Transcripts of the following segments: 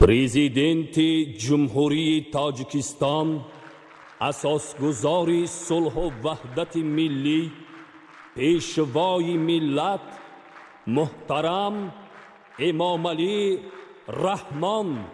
Prezidenti Cumhuriyet Tojikiston, asosguzori sulh و وحدت ملی، پیشوای ملت، محترم امامعلی رحمان.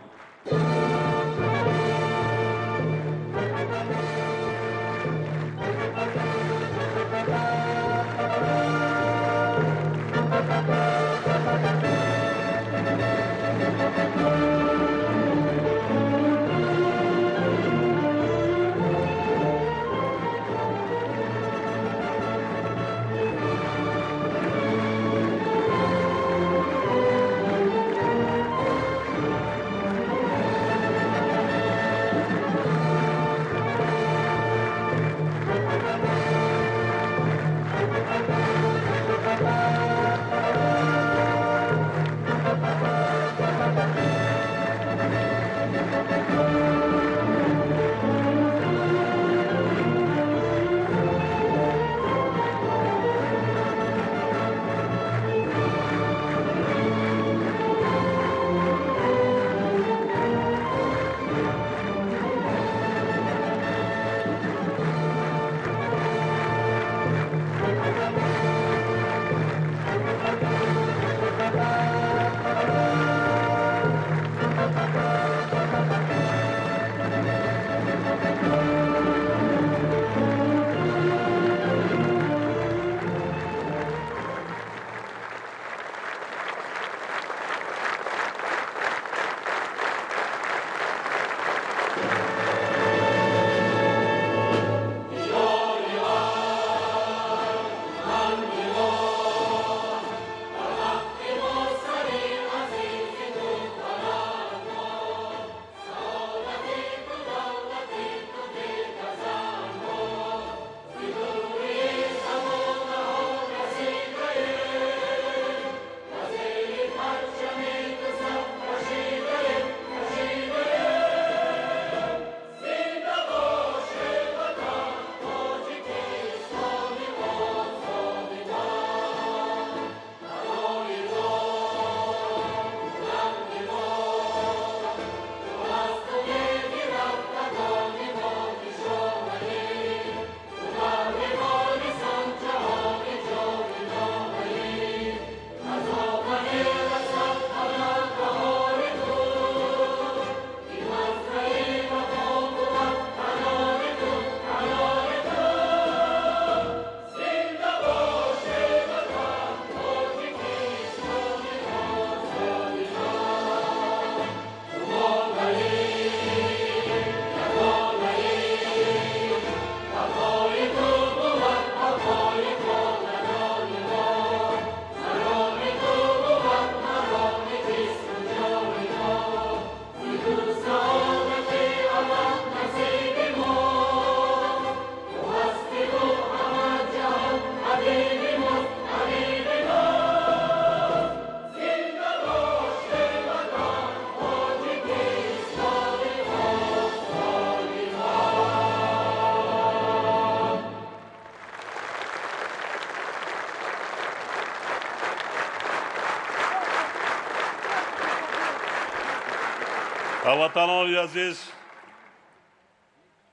هموطنان عزیز،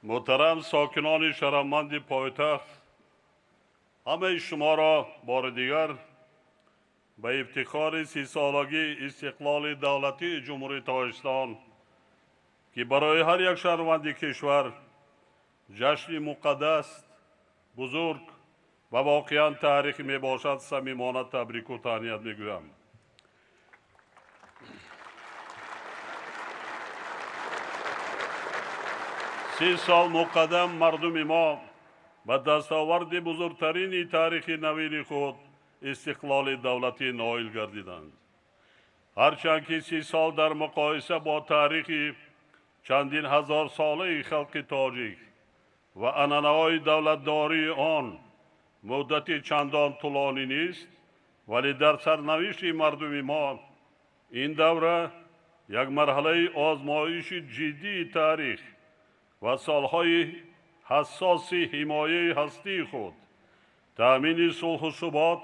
محترم ساکنان شهرمند پایتخت، همه شما را بار دیگر به افتخار 30 سالگی استقلال دولتی جمهوری تاجیکستان که برای هر یک شهروند کشور جشن مقدس، بزرگ و واقعا تاریخی می باشد، صمیمانه تبریک و تهنیت می گویم. 30 سال مقدم مردم ما به دستاورد بزرگترین تاریخی نوین خود استقلال دولتی نائل گردیدند. هرچند که 30 سال در مقایسه با تاریخ چندین هزار ساله خلق تاجیک و عنعنه‌های دولتداری آن مدت چندان طولانی نیست، ولی در سرنوشت مردم ما این دوره یک مرحله آزمایش جدی تاریخ و سالهای حساس حمایه هستی خود، تأمین صلح و ثبات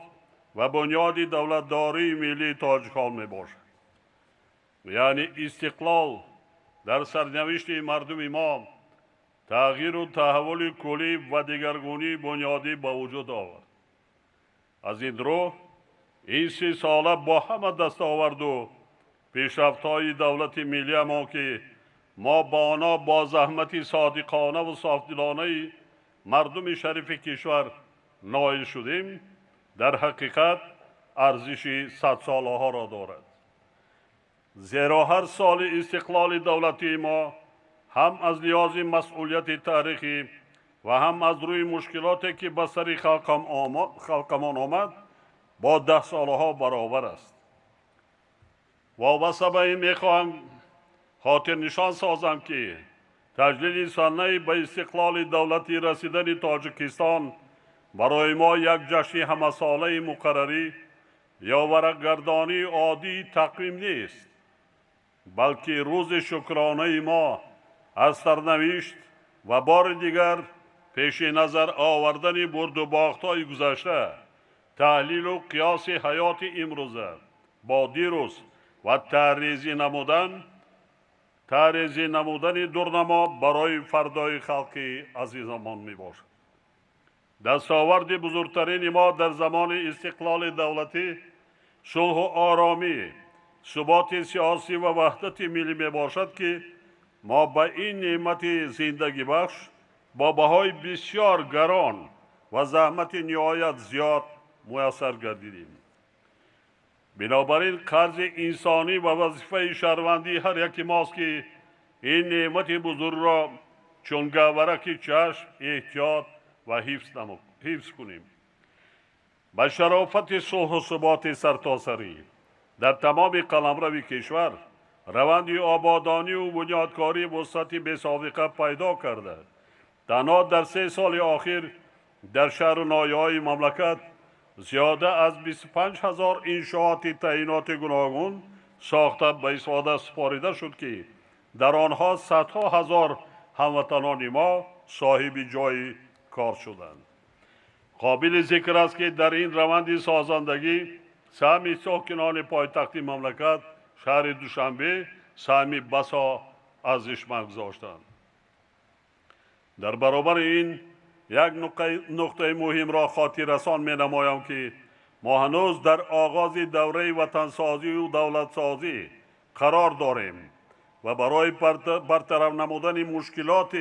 و بنیاد دولتداری ملی تاجیکان می باشد. یعنی استقلال در سرنوشت مردم ما تغییر و تحول کلی و دگرگونی بنیادی به وجود آورد. از این رو این 3 ساله با همه دستاورد و پیشرفت‌های دولت ملی ما که ما با آنها با زحمت صادقانه و صافدلانه مردم شریف کشور نائل شدیم، در حقیقت ارزش 100 ساله ها را دارد. زیرا هر سال استقلال دولتی ما هم از لحاظ مسئولیت تاریخی و هم از روی مشکلاتی که به سر خلقمان آمد با 10 ساله ها برابر است. وابسته به این میخواهم خاطر نشان سازم که تجلیل سنه به استقلال دولتی رسیدن تاجیکستان برای ما یک جشن همه ساله مقرری یا ورقگردانی عادی تقویم نیست، بلکه روز شکرانه ما از سرنوشت و بار دیگر پیش نظر آوردن برد و باخت‌های گذشته، تحلیل و قیاس حیات امروزه با دیروز و تعریضی نمودن دورنما برای فردای خلق عزیزمان می باشد. دستاورد بزرگترین ما در زمان استقلال دولتی صلح و آرامی، ثبات سیاسی و وحدت ملی می باشد که ما به این نعمت زندگی بخش با بهای بسیار گران و زحمت نهایت زیاد میسر گردیدیم. بنابراین قرض انسانی و وظیفه شهروندی هر یکی ماست که این نعمت بزرگ را چون گوهرک چشم احتیاط و حفظ کنیم. به شرافت صلح و ثبات سرتاسری در تمام قلمرو کشور روند آبادانی و بنیادکاری وسعت بی‌سابقه پیدا کرده. تنها در 3 سال اخیر در شهر و ناحیه‌های مملکت زیاده از 25,000 انشاءات تعیینات گوناگون ساخته به استفاده سپارده شد که در آنها صدها هزار هموطنان ما صاحب جای کار شدند. قابل ذکر است که در این روند سازندگی سهم ساکنان پایتخت مملکت شهر دوشنبه سهم بسا ارزشمند گذاشتند. در برابر این یک نقطه مهم را خاطر رسان می نمایم که ما هنوز در آغاز دوره وطنسازی و دولتسازی قرار داریم و برای برطرف نمودن مشکلات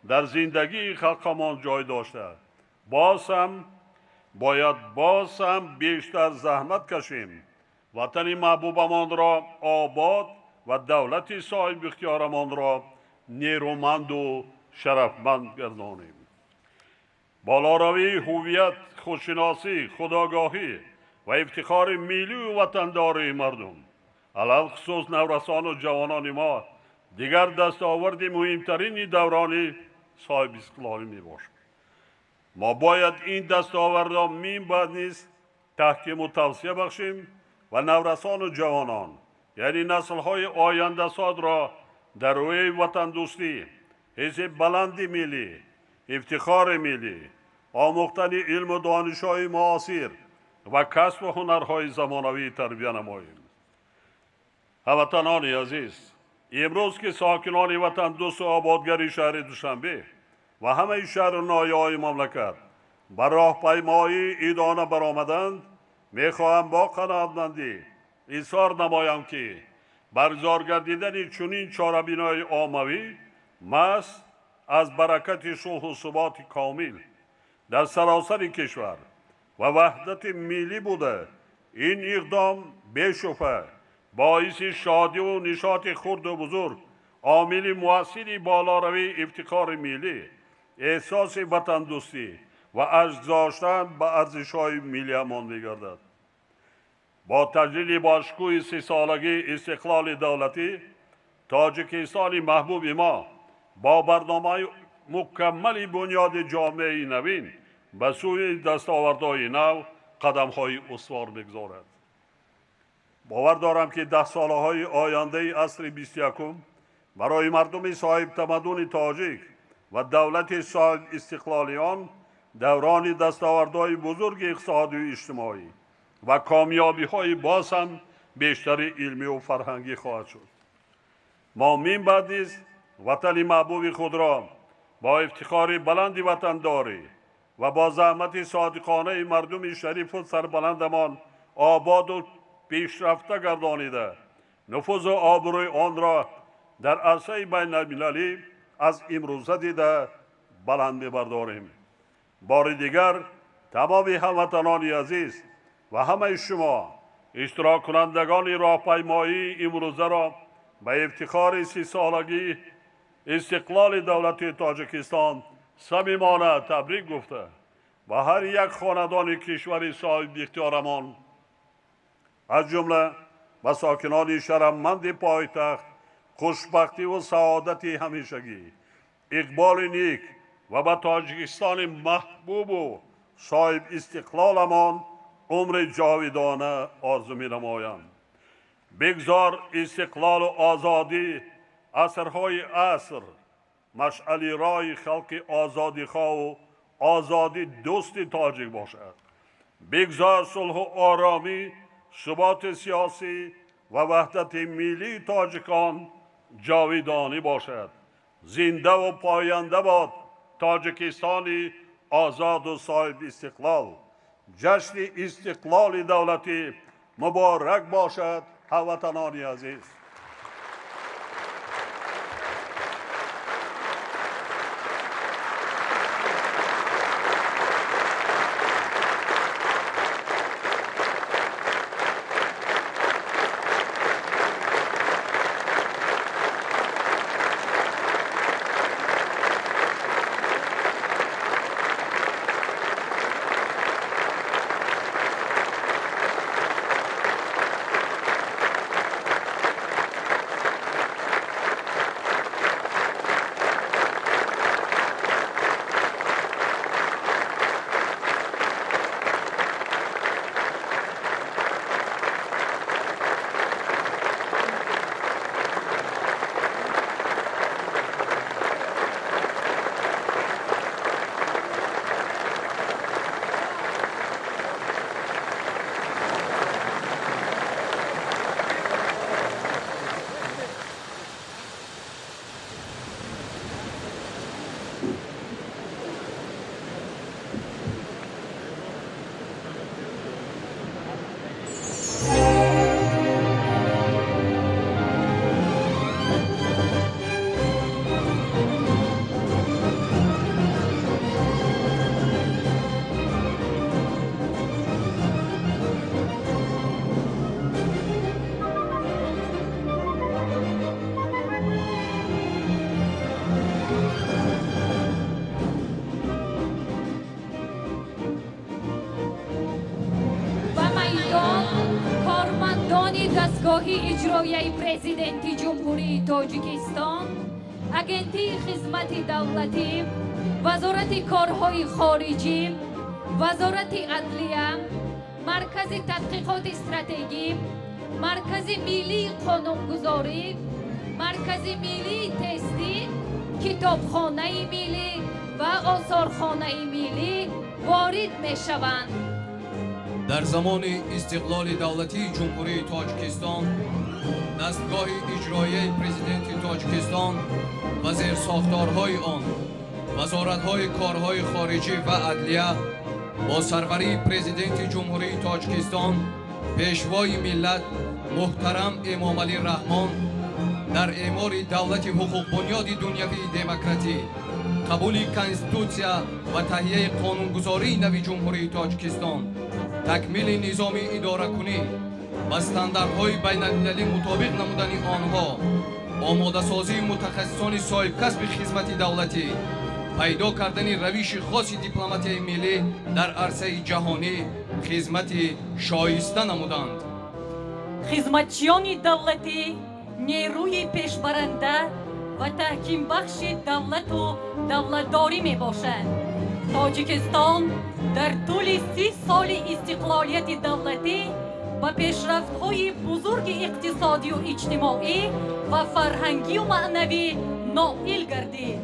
در زندگی خلقمان جای داشته باز هم بیشتر زحمت کشیم، وطن محبوبمان را آباد و دولت صاحب اختیارمان را نیرومند و شرفمند گردانیم. بالاروی هویت، خودشناسی، خودآگاهی و افتخار ملی و وطندار مردم، علل خصوص نورسان و جوانان ما، دیگر دستاورد مهمترین دوران صاحب استقلالی می باشد. ما باید این دستاورد را بعد نیز تحکیم و توسعه بخشیم و نورسان و جوانان یعنی نسل‌های آینده ساد را در روی وطن دوستی، حس بلند ملی، افتخار ملی، آموختن علم و دانش‌های معاصر و کسب و هنرهای زمانوی تربیت نماییم. هموطنان عزیز، امروز که ساکنان وطن دوست و آبادگری شهر دوشنبه و همه شهر و ناحیه‌های مملکت بر راهپیمایی ادانه برآمدند، میخواهم با قناعتمندی اظهار نمایم که برگزار گردیدن چنین چهاربینای عاموی محض از برکت صلح و ثبات کامل در سراسر کشور و وحدت ملی بوده. این اقدام بی‌شبهه باعث شادی و نشاط خرد و بزرگ، عامل مؤثری بالاروی افتخار ملی، احساس وطن دوستی و ارزش داشتن به ارزش‌های ملی‌مان می‌گردد. با تجلیل باشکوه 30 سالگی استقلال دولتی، تاجیکستان محبوب ما با برنامه مکمل بنیاد جامعه نوین به سوی دستاوردهای نو قدم‌های استوار می‌گذارد. باور دارم که 10 سالهای آینده عصر 21 برای مردم صاحب تمدن تاجیک و دولت صاحب استقلالیان دوران دستاوردهای بزرگ اقتصادی و اجتماعی و کامیابی‌های باز هم بیشتری علمی و فرهنگی خواهد شد. ما می‌باید نیز وطن محبوب خود را با افتخار بلند وطنداری و با زحمت صادقانه مردم شریف و سربلندمان آباد و پیشرفته گردانیده نفوذ و آبروی آن را در عرصه بین المللی از امروزه دیده بلند ببرداریم. بار دیگر تمام هموطنان عزیز و همه شما اشتراک کنندگان راهپیمایی امروزه را به افتخار 30 سالگی استقلال دولت تاجیکستان صمیمانه تبریک گفته و هر یک خاندان کشور صاحب اختیارمان از جمله و ساکنان شرممند پایتخت خوشبختی و سعادت همیشگی، اقبال نیک و به تاجیکستان محبوب و صاحب استقلالمان عمر جاویدانه آرزو می‌نمایم. بگذار استقلال و آزادی عصرهای عصر مشعل راه خلق آزادیخواه و آزادی دوست تاجیک باشد. بگذار صلح و آرامی، ثبات سیاسی و وحدت ملی تاجیکان جاویدانی باشد. زنده و پاینده باد تاجیکستانی آزاد و صاحب استقلال. جشن استقلال دولتی مبارک باشد هموطنان عزیز. دستگاهی اجرایی پرزیدنتی جمهوری تاجیکستان، اگنتی خدمت دولتی، وزارت کارهای خارجی، وزارت عدلیه، مرکز تحقیقات استراتژی، مرکز ملی قانونگذاری، مرکز ملی تستی، کتابخانه ملی و آثارخانه ملی وارد می شوند. در زمان استقلال دولتی جمهوری تاجیکستان، دستگاه اجرایی پرزیدنت تاجیکستان و زیر ساختارهای آن، وزارت‌های کارهای خارجی و عدلیه با سروری پرزیدنت جمهوری تاجیکستان پیشوای ملت محترم امام علی رحمان در اعمار دولت حقوق بنیاد دنیوی دموکراتی، قبول کنستیتوسیا و تهیه قانونگذاری نوی جمهوری تاجیکستان، تکمیل نظام اداره کنی و استانداردهای بین المللی مطابق نمودن آنها، آماده سازی متخصصان صاحب کسب خدمت دولتی، پیدا کردن روش خاص دیپلماتی ملی در عرصه جهانی خدمت شایسته نمودند. خدمتچیان دولتی نیروی پیشبرنده و تحکیم بخش دولت و دولتداری می باشند. تاجیکستان در طول 30 سال استقلالیت دولتی با پیشرفت‌های بزرگ اقتصادی و اجتماعی و فرهنگی و معنوی نائل گردید.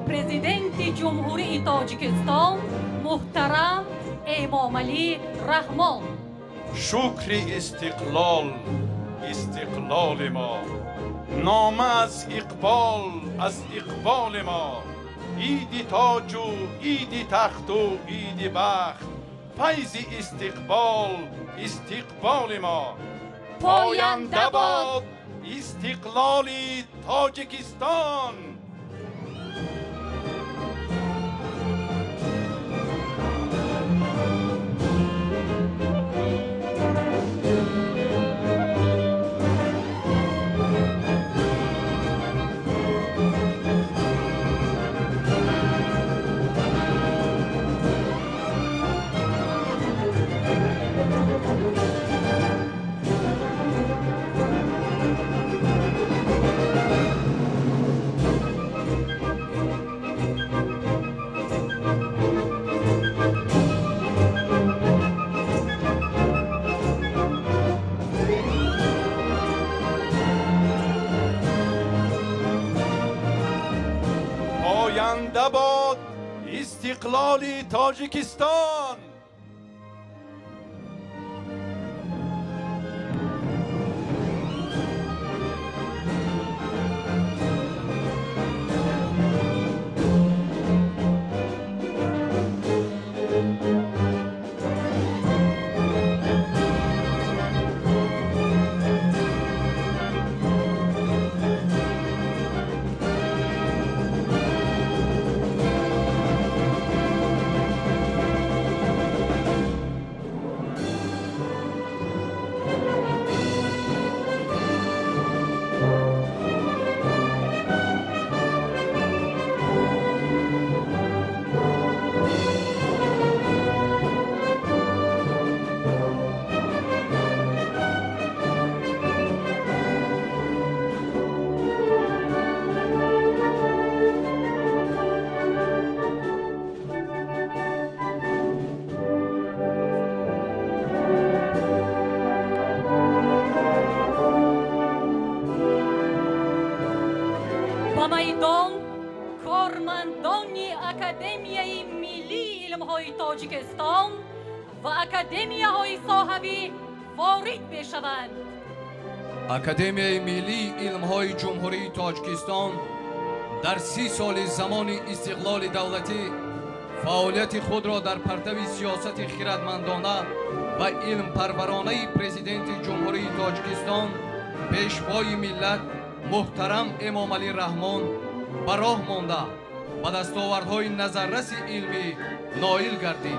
پرزیدنت جمهوری تاجیکستان محترم امام علی رحمان. شکر استقلال استقلال ما، نامه از اقبال ما، عید تاج و عید تخت و عید بخت، فیض استقبال ما. پاینده باد استقلال تاجیکستان. پاینده باد استقلال تاجیکستان. میدان کارمندان اکادمیای ملی علمهای تاجیکستان و اکادمیاهای صاحبی وارد بشوند. اکادمیای ملی علمهای جمهوری تاجیکستان در 30 سال زمان استقلال دولتی فعالیت خود را در پرتو سیاست خردمندانه و علم پرورانه پرزیدنت جمهوری تاجیکستان پیشوای ملت محترم امام علی رحمان به راه مانده به دستاوردهای نظررس علمی نائل گردید.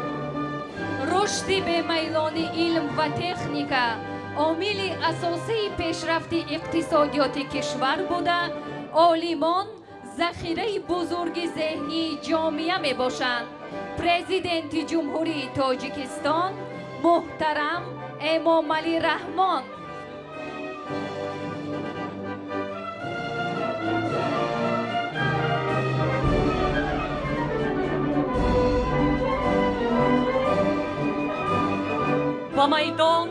رشد به میدان علم و تکنیکا عامل اساسی پیشرفت اقتصادیات کشور بوده. عالمان ذخیره بزرگ ذهنی جامعه می باشند. پرزیدنت جمهوری تاجیکستان محترم امام علی رحمان و میدان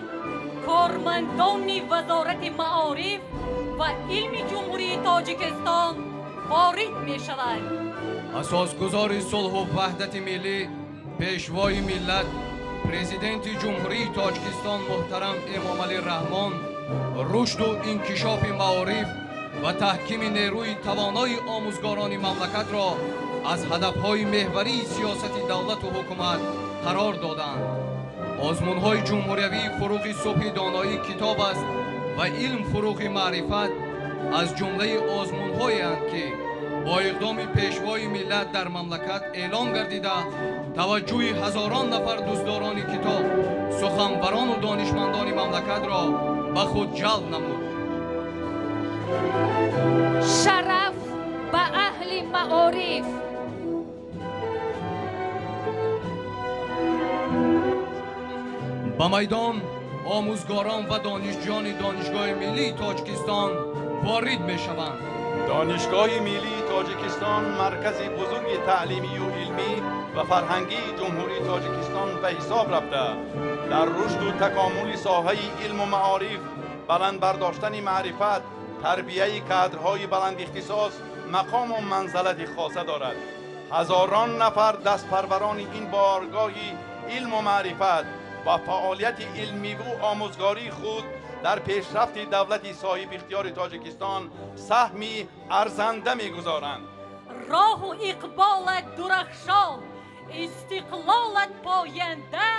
کارمندان وزارت معارف و علم جمهوری تاجیکستان وارد می شوند. اساسگزار صلح و وحدت ملی پیشوای ملت پرزیدنت جمهوری تاجیکستان محترم امام علی رحمان رشد و انکشاف معارف و تحکیم نیروی توانای آموزگاران مملکت را از هدفهای محوری سیاست دولت و حکومت قرار دادند. آزمون‌های جمهوریوی فروغ صبح دانایی کتاب است و علم فروغ معرفت از جمله آزمون‌هایی اند که با اقدام پیشوای ملت در مملکت اعلام گردیده توجه هزاران نفر دوستداران کتاب، سخنوران و دانشمندان مملکت را به خود جلب نمود. شرف به اهل معارف. به میدان آموزگاران و دانشجویان دانشگاه ملی تاجیکستان وارد می شوند. دانشگاه ملی تاجیکستان مرکز بزرگ تعلیمی و علمی و فرهنگی جمهوری تاجیکستان به حساب رفته. در رشد و تکامل ساحه علم و معارف، بلند برداشتن معرفت، تربیه کادرهای بلند اختصاص مقام و منزلت خاصه دارد. هزاران نفر دست پروران این بارگاه علم و معرفت و فعالیت علمی و آموزگاری خود در پیشرفت دولت صاحب اختیار تاجیکستان سهمی ارزنده می‌گذارند. راه و اقبالت درخشان، استقلالت پاینده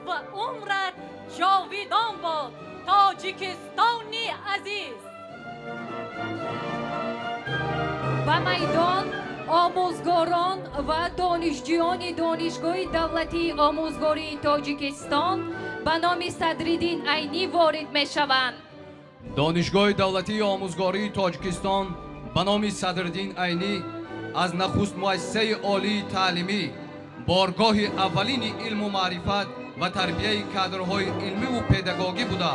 و عمرت جاویدان باد تاجیکستانی عزیز. به میدان آموزگاران و دانشجویان دانشگاه دولتی آموزگاری تاجیکستان به نام صدرالدین عینی وارد می شوند. دانشگاه دولتی آموزگاری تاجیکستان به نام صدرالدین عینی از نخست مؤسسه عالی تعلیمی بارگاه اولین علم و معرفت و تربیه کادرهای علمی و پداگوژی بوده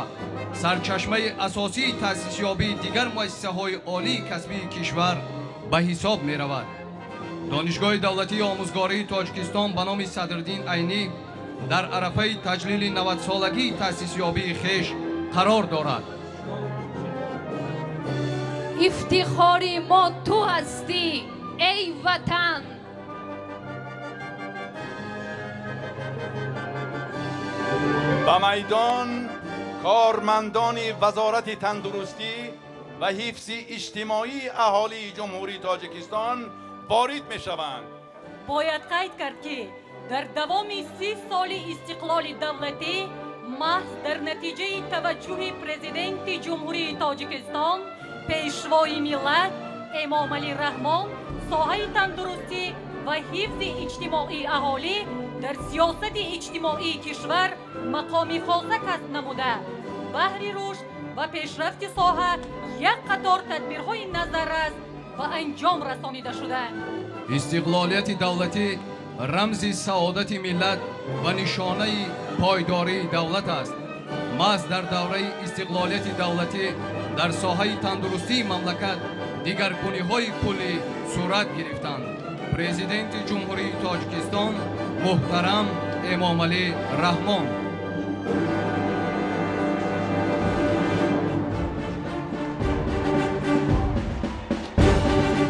سرچشمه اساسی تأسیس یابی دیگر مؤسسه های عالی کسبی کشور به حساب می رود. دانشگاه دولتی آموزگاری تاجیکستان به نام صدرالدین عینی در عرفه تجلیل 90 سالگی تأسیس یابی خویش قرار دارد. افتخار ما تو هستی ای وطن. به میدان کارمندان وزارت تندرستی و حفظ اجتماعی اهالی جمهوری تاجیکستان وارد می شوند. باید قید کرد که در دوام 30 سال استقلال دولتی محض در نتیجه توجه پرزیدنت جمهوری تاجیکستان پیشوای ملت امام علی رحمان ساحه تندرستی و حفظ اجتماعی اهالی در سیاست اجتماعی کشور مقامی خاصه کسب نموده بهر رشد و پیشرفت ساحه یک قطار تدبیرهای نظررس و انجام رسانیده شدند. استقلالیت دولتی رمز سعادت ملت و نشانه پایداری دولت است. محض در دوره استقلالیت دولتی در ساحه تندرستی مملکت دیگرگونی‌های کلی صورت گرفتند. پرزیدنت جمهوری تاجیکستان محترم امام علی رحمان.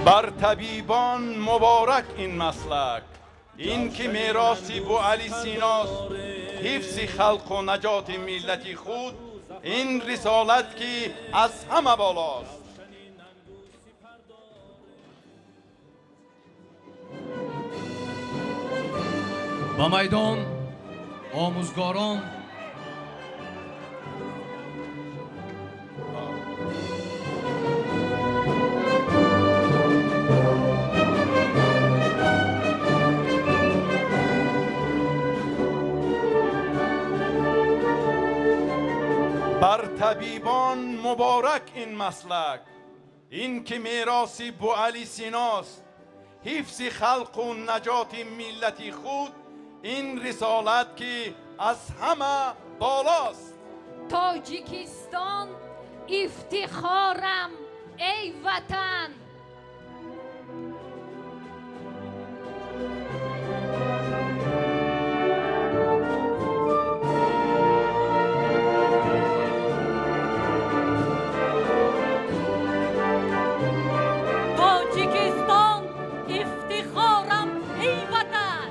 بر طبیبان مبارک این مسلک، این که میراثی بو علی سیناست، حفظ خلق و نجات ملت خود، این رسالت که از همه بالاست. به میدان آموزگاران بر طبیبان مبارک این مسلک، این که میراثی بو علی سیناست، حفظ خلق و نجات ملت خود، این رسالت که از همه بالاست. تاجیکستان افتخارم ای وطن. تاجیکستان افتخارم ای وطن.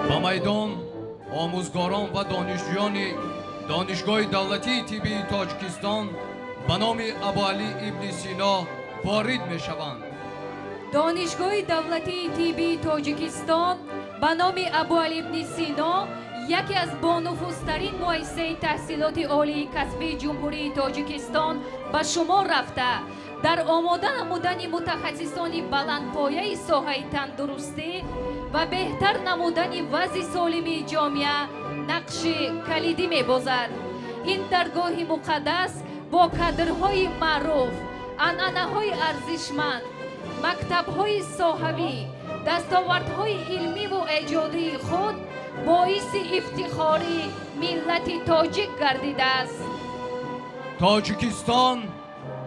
به میدان آموزگاران و دانشجویان دانشگاه دولتی طبی تاجیکستان به نام ابوعلی ابن سینا وارد می شوند. دانشگاه دولتی طبی تاجیکستان به نام ابوعلی ابن سینا یکی از بانفوذترین مؤسسه تحصیلات عالی کسبی جمهوری تاجیکستان به شمار رفته در آماده نمودن متخصصان بلندپایه ساحه تندرستی و بهتر نمودن وضع سالم جامعه نقش کلیدی می‌بازد. این درگاه مقدس با کادرهای معروف، عنعنه‌های ارزشمند، مکتب‌های ساحوی، دستاوردهای علمی و ایجادی خود باعث افتخار ملت تاجیک گردیده است. تاجیکستان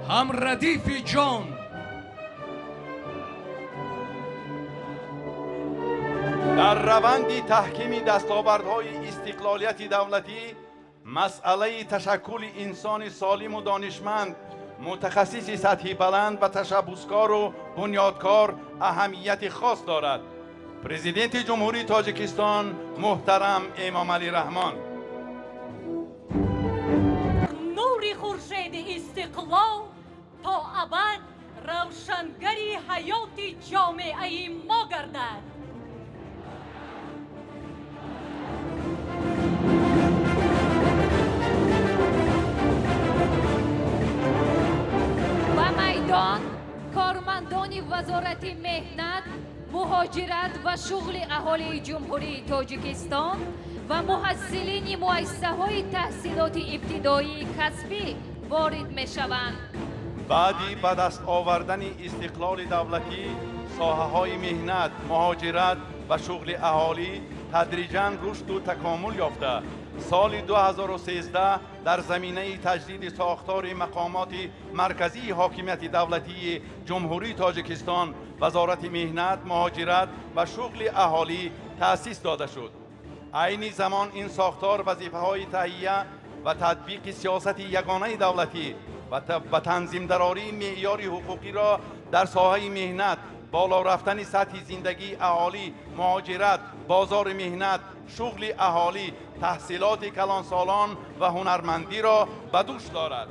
هم ردیف جان در روند تحکیم دستاوردهای استقلالیت دولتی مسئله تشکل انسان سالم و دانشمند متخصص سطحی بلند و تشبسکار و بنیادکار اهمیت خاص دارد. پرزیدنت جمهوری تاجیکستان محترم امام علی رحمان. نور خورشید استقلال تا ابد روشنگری حیات جامعه ما گردد. کارمندان وزارت مهنت، مهاجرت و شغل اهالی جمهوری تاجیکستان و محصلین مؤسسه های تحصیلات ابتدایی کسبی وارد می شوند. بعدی به دست آوردن استقلال دولتی، ساحه های مهنت، مهاجرت و شغل اهالی تدریجاً رشد و تکامل یافته. سال 2013 در زمینه تجدید ساختار مقامات مرکزی حاکمیت دولتی جمهوری تاجیکستان وزارت مهنت، مهاجرت و شغل اهالی تأسیس داده شد. عین زمان این ساختار وظیفه‌های تهیه و تطبیق سیاست یگانه دولتی و تنظیم دراری معیار حقوقی را در ساحه مهنت، بالا رفتن سطح زندگی اهالی، مهاجرت، بازار مهنت، شغل اهالی، تحصیلات کلانسالان و هنرمندی را به دوش دارد.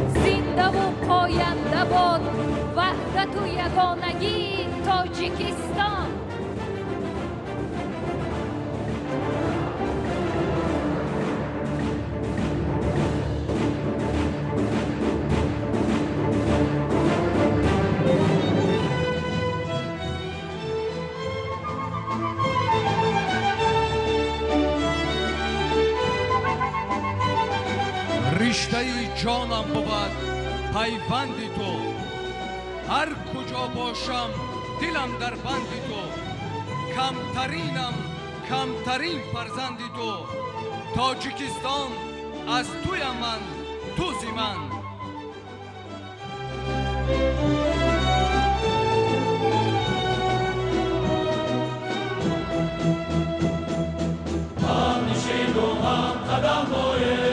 زنده و پاینده باد وحدت و یگانگی تاجیکستان. رشته جانم بود پیوند تو، هر کجا باشم دلم در بند تو، کمترین فرزند تو. تاجیکستان از توی من، تو زی من. هم نشین و هم قدم باید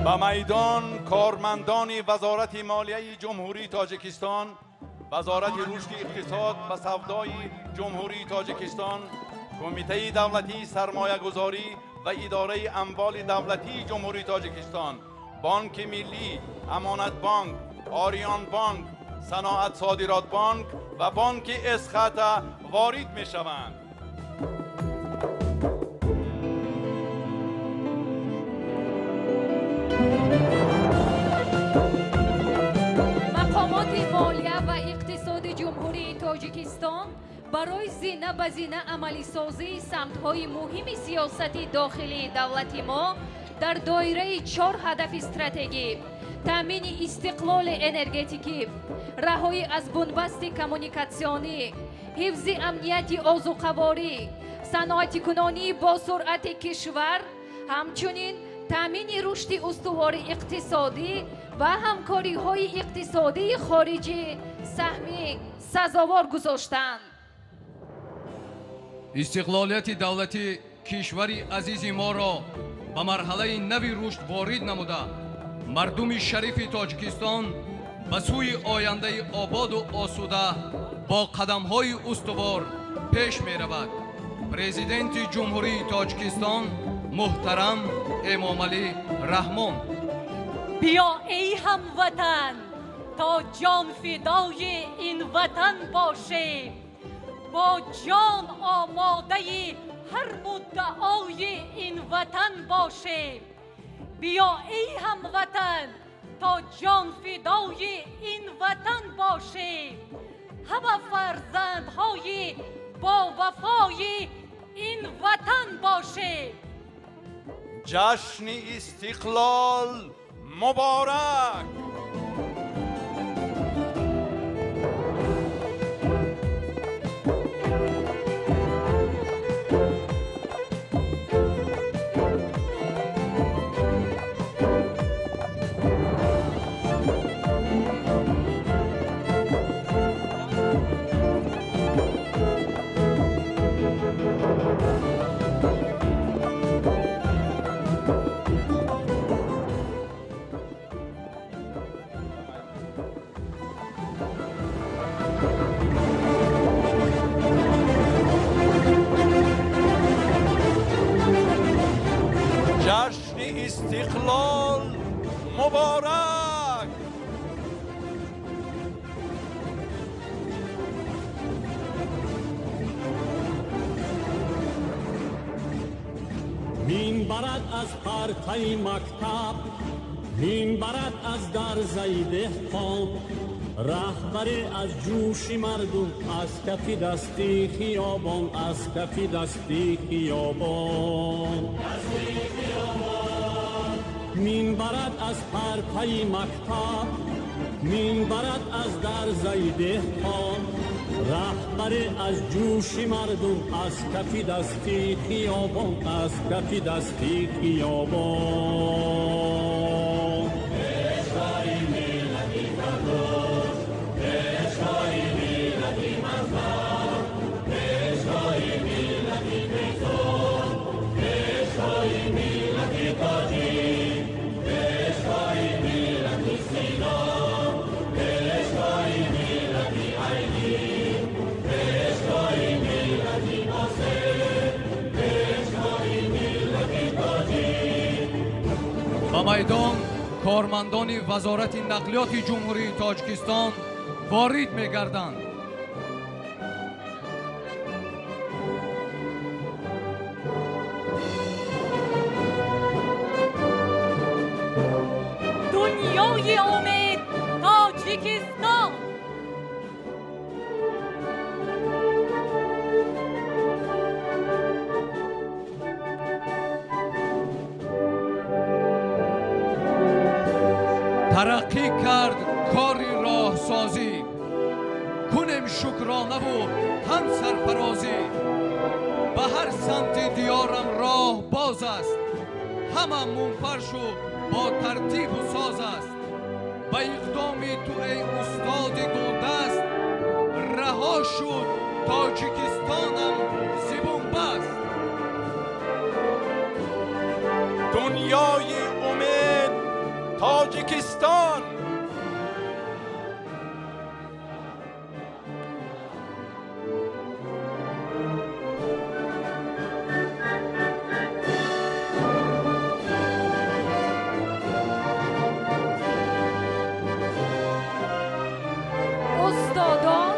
به میدان کارمندان وزارت مالیه جمهوری تاجیکستان، وزارت رشد اقتصاد و سودای جمهوری تاجیکستان، کمیته دولتی سرمایه گذاری و اداره اموال دولتی جمهوری تاجیکستان، بانک ملی، امانت بانک، آریان بانک، صناعت صادرات بانک و بانک اسخط وارد می شوند. مقامات مالیه و اقتصاد جمهوری تاجیکستان برای زینه به زینه عملی سازی سمت‌های مهم سیاست داخلی دولت ما در دایره 4 هدف استراتژی: تامین استقلال انرژتیکی، رهایی از بنبست کمونیکاسیونی، حفظ امنیت آذوقه‌واری، صنعت کنونی با سرعت کشور، همچنین تامین رشد استوار اقتصادی و همکاری های اقتصادی خارجی سهمی سزاوار گذاشتند. استقلالیت دولتی کشوری عزیز ما را به مرحله نوی رشد وارد نموده، مردم شریف تاجیکستان به سوی آینده آباد و آسوده با قدم‌های استوار پیش می‌رود. پرزیدنت جمهوری تاجیکستان محترم امامعلی رحمان. بیا ای هموطن تا جان فدای این وطن باشیم، با جان آماده هر مدعای این وطن باشیم. بیا ای هموطن تا جان فدای این وطن باشیم، همه فرزندهای با وفای این وطن باشیم. جشن استقلال مبارک. جشن استقلال مبارک. مین برد از پرتای مکتب، مین برد از درزای دهقان، رهبری از جوش مردم، از کف دستی خیابان، از کف دستی خیابان. مین برد از پرتای مکتب، مین برد از درزای دهقان، رهبری از جوش مردم، از کف دستی خیابان، از کف دستی خیابان. به میدان کارمندان وزارت نقلیات جمهوری تاجیکستان وارد می‌گردند. دنیای امید تاجیکستان. ترقی کرد کاری راهسازی، کنیم شکرانه و هم سرفرازی. به هر سمت دیارم راه باز است، همه منفرش و با ترتیب و ساز است. به اقدام تو ای استاد گلدست، رها شد تاجیکستانم زبون بست. دنیای امید تاجیکستان. استادان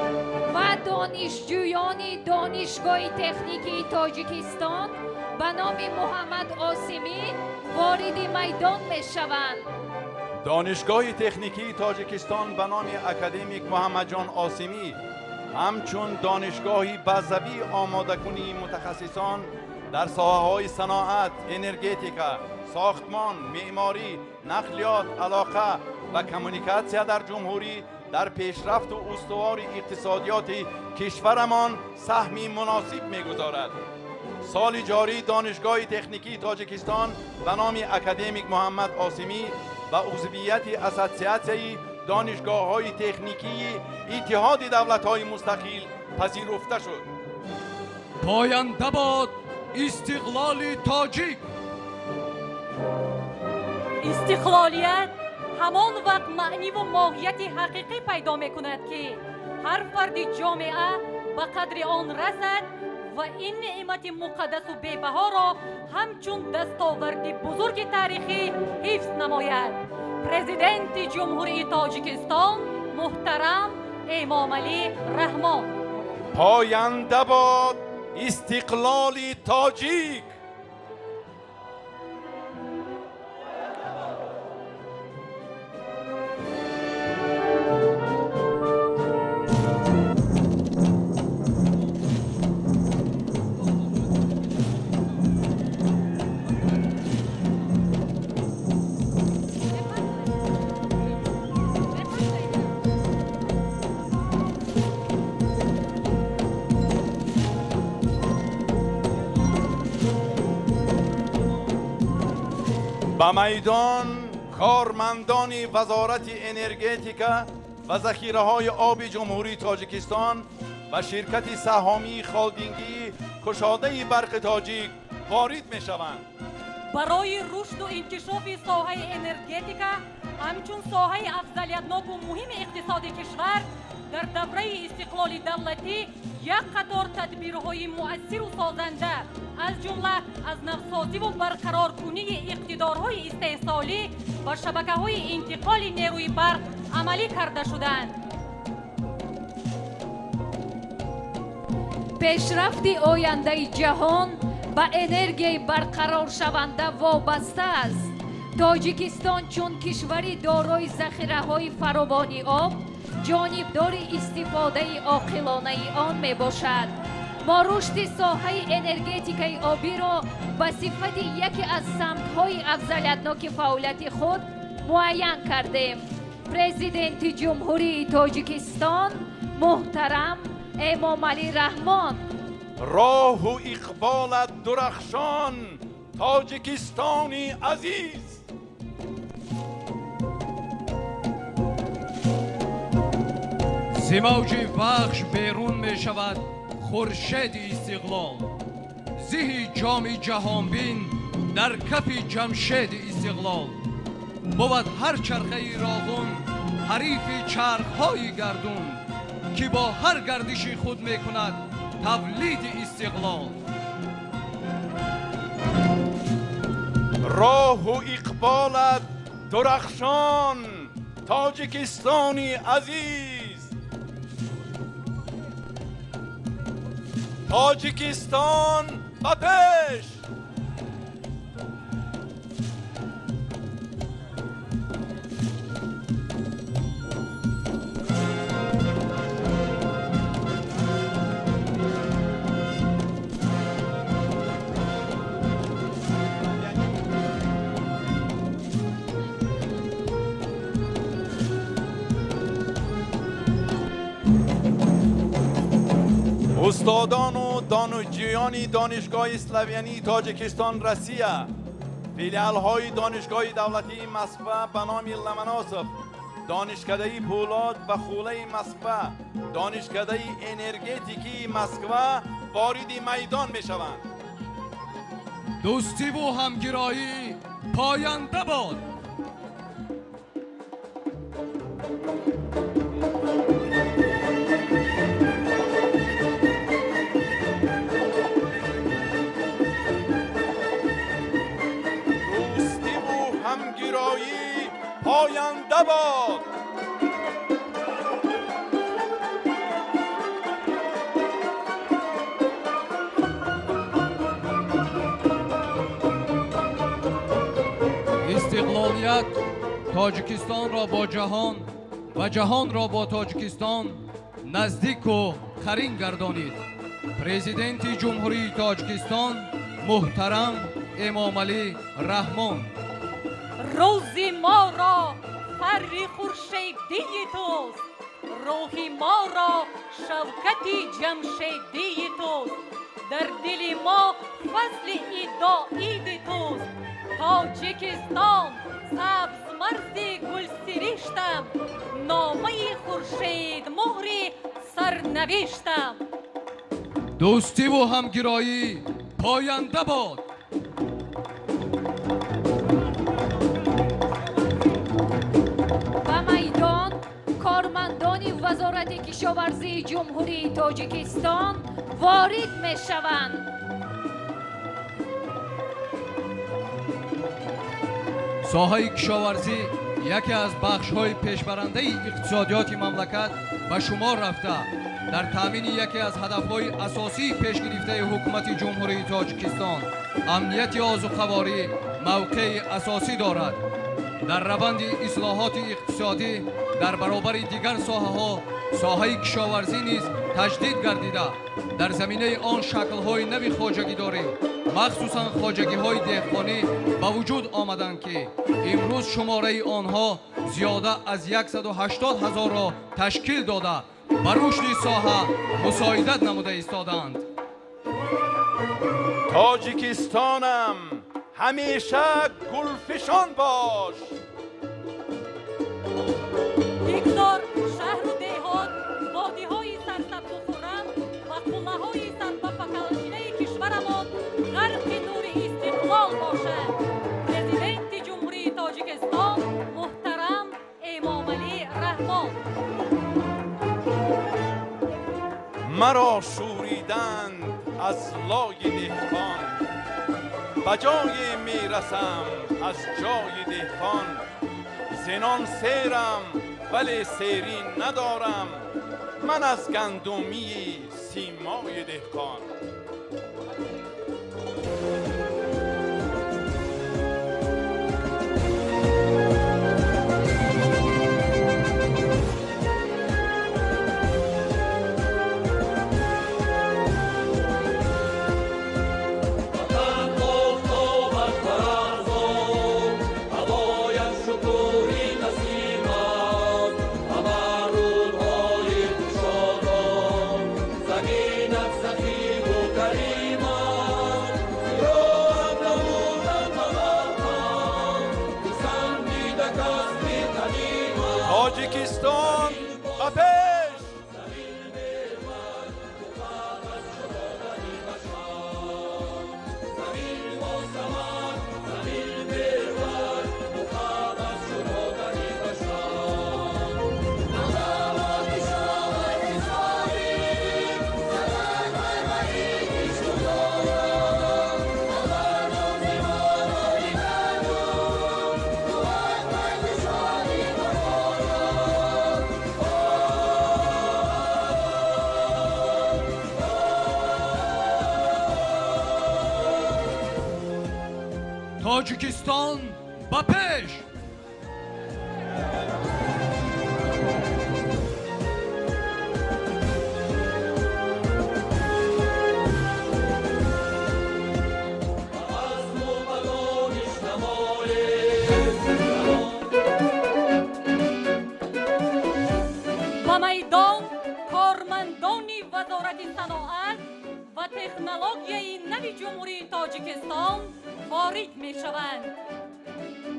و دانشجویان دانشگاه تکنیکی تاجیکستان به نام محمد عاصمی وارد میدان می شوند. دانشگاه تکنیکی تاجیکستان به نام اکادمیک محمد جان عاصمی همچون دانشگاهی بزوی آماده کنی متخصصان در ساحه‌های صناعت، انرژتیکا، ساختمان، معماری، نقلیات، علاقه و کمونیکاسیا در جمهوری در پیشرفت و استوار اقتصادیات کشورمان سهمی مناسب می‌گذارد. سال جاری دانشگاه تکنیکی تاجیکستان به نام اکادمیک محمد عاصمی و عضویت اساسیاسیون دانشگاه‌های تکنیکی اتحاد دولت‌های مستقل پذیرفته شد. پاینده باد استقلال تاجیک. استقلالیت همان وقت معنی و ماهیت حقیقی پیدا می کند که هر فرد جامعه به قدر آن رسد و این نعمت مقدس و بی‌بها را همچون دستاورد بزرگ تاریخی حفظ نماید. پرزیدنت جمهوری تاجیکستان محترم امامعلی رحمان. پاینده باد استقلال تاجیک. به میدان کارمندان وزارت انرژتیکا و ذخیره های آب جمهوری تاجیکستان و شرکت سهامی خالدینگی کشاده برق تاجیک وارد می شوند. برای رشد و انکشاف ساحه انرژتیکا همچون ساحه افضلیتناک و مهم اقتصاد کشور در دوره استقلال دولتی یک قطار تدبیرهای مؤثر و سازنده از جمله از نوسازی و برقرار کنی اقتدارهای استحصالی و شبکه‌های انتقال نیروی برق عملی کرده شدند. پیشرفت آینده جهان به انرژی برقرار شونده وابسته است. تاجیکستان چون کشوری دارای ذخیره‌های فراوان آب جانبدار استفاده عاقلانه آن می باشد. ما رشد ساحه انرژتیکای آبی را به صفت یکی از سمت‌های افضلیتناک فعالیت خود معین کردیم. پرزیدنت جمهوری تاجیکستان محترم امامعلی رحمان. راه و اقبال درخشان تاجیکستانی عزیز. زموج بخش بیرون می شود خورشید استقلال. زهی جام جهان بین در کف جمشید استقلال. بود هر چرخه راغون حریف چرخهای گردون که با هر گردشی خود می کند تولید استقلال. راه و اقبالت درخشان تاجیکستانی عزیز. تاجیکستان به پیش. استادان و دانشجویان دانشگاه اسلویانی تاجیکستان روسیه، فیلیال های دانشگاه دولتی مسقط به نام لمناسف، دانشکده پولاد و خوله مسقط، دانشکده انرژتیکی مسقط وارد میدان می شوند. دوستی و همگرایی پاینده باد. پاینده باد. استقلالیت تاجیکستان را با جهان و جهان را با تاجیکستان نزدیک و قرین گردانید. پرزیدنت جمهوری تاجیکستان محترم امامعلی رحمان. روز ما را فر خورشیدی توست، روح ما را شوکت جمشیدی توست، در دل ما فصل عید توست. تاجیکستان سبز مرز گل سرشتم، نامه خورشید مهر سرنوشتم. دوستی و همگرایی پاینده باد. وزارت کشاورزی جمهوری تاجیکستان وارد می شوند. ساحه کشاورزی یکی از بخش‌های پیشبرنده اقتصادیات مملکت به شمار رفته در تامین یکی از هدف‌های اساسی پیش گرفته حکومت جمهوری تاجیکستان امنیت آذوقه‌واری موقع اساسی دارد. در روند اصلاحات اقتصادی در برابر دیگر ساحه‌ها ساحه کشاورزی نیز تجدید گردیده در زمینه آن شکل‌های نوی خواجگی‌داری مخصوصاً خواجگی‌های دهقانی به وجود آمدند که امروز شماره آنها زیاده از 180,000 را تشکیل داده بر رشد ساحه مساعدت نموده ایستادند. تاجیکستانم همیشه گلفشان باش. بگذار شهر و دهات، وادی‌های سرسبز و خرم و قلعه‌های سربفکنده کشورمان غرق نور استقلال باشد. پرزیدنت جمهوری تاجیکستان محترم امامعلی رحمان. مرا شوریدند از لای دهقان، به جای میرسم از جای دهقان. زنان سیرم ولی سیری ندارم، من از گندمی سیمای دهقان. تاجیکستان آتش! تاجیکستان به پیش! و میدان کارمندان وزارت صنعت و تکنولوژی نوی جمهوری تاجیکستان وارد می شوند.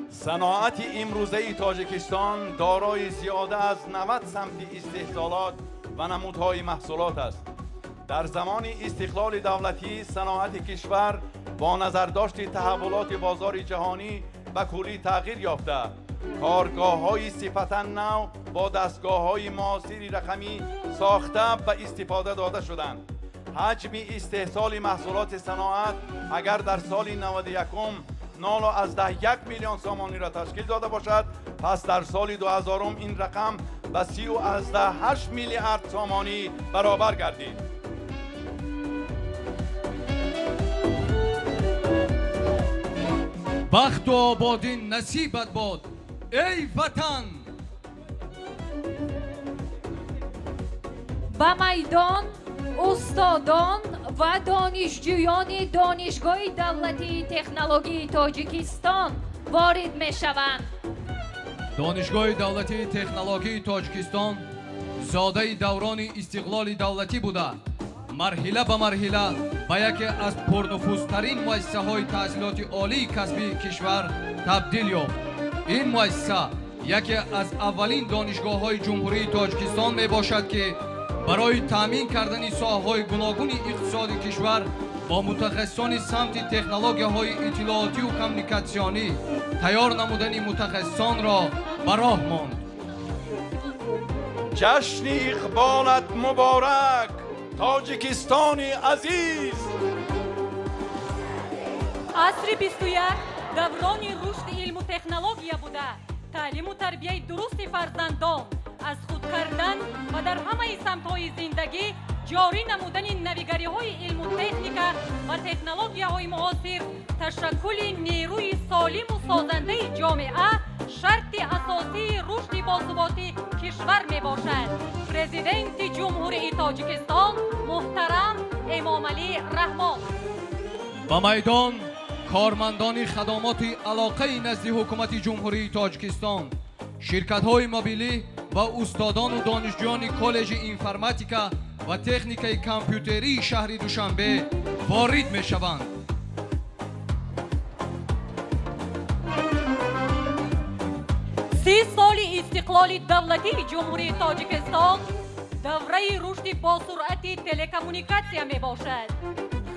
صناعت امروزه تاجیکستان دارای زیاده از 90 سمت استحصالات و نمودهای محصولات است. در زمان استقلال دولتی صناعت کشور با نظرداشت تحولات بازار جهانی به کلی تغییر یافته. کارگاه‌های صفتا نو با دستگاه‌های معاصر رقمی ساخته و استفاده داده شدند. حجم استحصال محصولات صناعت اگر در سال 91 نال از 1 میلیون سامانی را تشکیل داده باشد، پس در سال 2000 این رقم به 30.8 میلیارد سامانی برابر گردید. بخت و آبادی نصیبت باد ای وطن! به میدان استادان و دانشجویان دانشگاه دولتی تکنولوژی تاجیکستان وارد می شوند. دانشگاه دولتی تکنولوژی تاجیکستان زاده دوران استقلال دولتی بوده مرحله به مرحله به یکی از پرنفوذترین مؤسسه‌های تحصیلات عالی کسبی کشور تبدیل یافت. این مؤسسه یکی از اولین دانشگاه‌های جمهوری تاجیکستان می باشد که برای تامین کردن ساحه‌های گوناگون اقتصاد کشور با متخصصان سمت تکنولوژی‌های اطلاعاتی و کمیونیکاسیونی تیار نمودن متخصصان را به راه ماند. جشن اقبالت مبارک تاجیکستان عزیز. عصر 21 دوران رشد علم و تکنولوژیا بوده. تعلیم و تربیت درست فرزندان، از خود کردن و در همه سمت‌های زندگی جاری نمودن نویگری‌های علم و تکنیک و تکنولوژیا‌های معاصر، تشکل نیروی سالم و سازنده جامعه شرط اساسی رشد باثبات کشور میباشد. پرزیدنت جمهوری تاجیکستان محترم امامعلی رحمان. با میدان کارمندان خدمات علاقه نزد حکومت جمهوری تاجیکستان، شرکت‌های موبیلی و استادان و دانشجویان کالج اینفرماتیکا و تکنیک کامپیوتری شهر دوشنبه وارد می‌شوند. 30 سال استقلال دولتی جمهوری تاجیکستان دوره رشد با سرعت تلکمونیکاسیا می باشد.